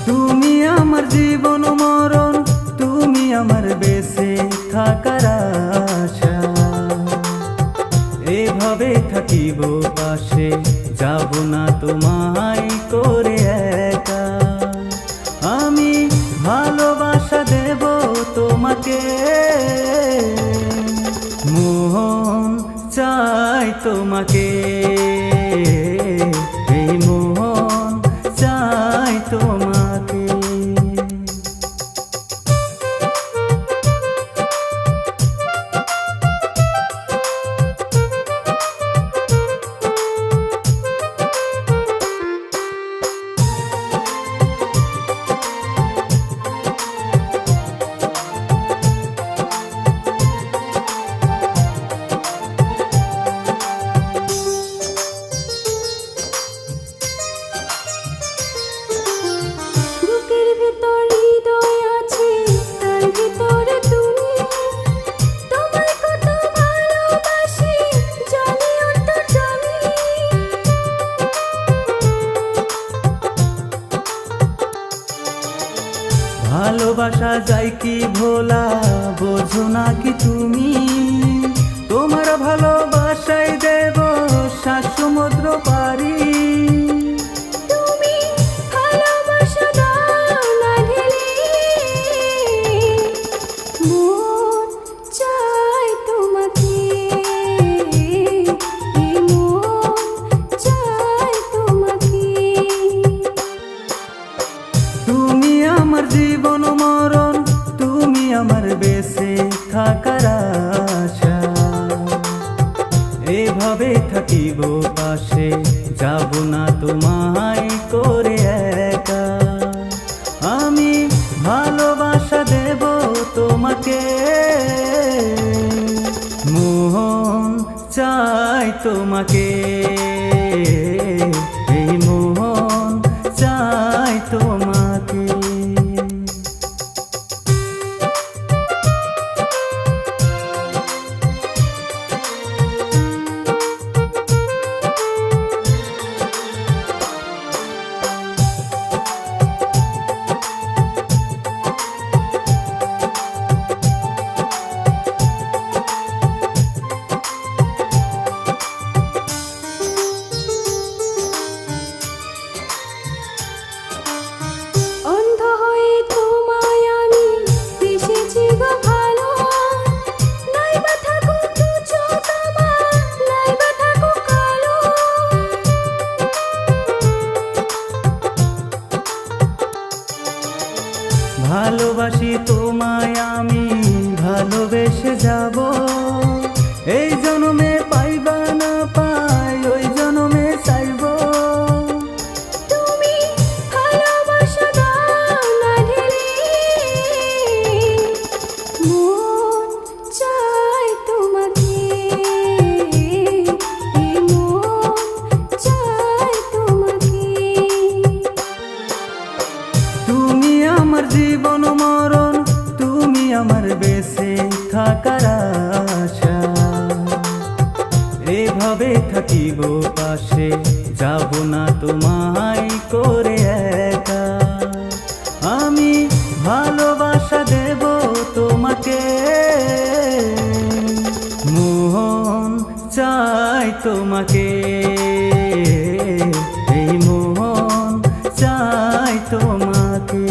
তুমি আমার জীবন মরণ, তুমি আমার বেঁচে থাকার আশা। এভাবে থাকিব পাশে, যাব না তোমায় করে একা। আমি ভালোবাসা দেব তোমাকে, মন চাই তোমাকে, এই মন চাই তোমাকে। ভালোবাসা যায় কি ভোলা, বোঝো না কি তুমি? তোমার ভালোবাসায় দেব সাত সমুদ্র পারি। তুমি ভালোবাসা দাও না ঢেলে, মন চাই তোমাকে, এই মন চাই তোমাকে। তুমি আমার জীবন মরণ, তুমি আমার বেঁচে থাকার আশা। এভাবে থাকিব পাশে, যাব না তোমায় করে একা। আমি ভালোবাসা দেব তোমাকে, মন চাই তোমাকে, এই মন চাই তোমাকে। অন্ধ হয়ে তোমায় আমি বেসেছি গো ভালো, নাইবা থাকুক দু চোখ আমার, নাইবা থাকুক কালো। ভালোবাসি তোমায় আমি, ভালোবেসে যাব। এই জন্মে পাইবা না পাই, ওই জন্মে চাইব। তুমি ভালোবাসা দাও না ঢেলে, মন চাই তোমাকে, এই মন চাই তোমাকে। তুমি আমার জীবন মরণ, তুমি আমার বেঁচে থাকার আশা। এভাবে থাকিব পাশে, যাব না তোমায় করে একা। আমি ভালোবাসা দেব তোমাকে, মন চাই তোমাকে, এই মন চাই তোমাকে।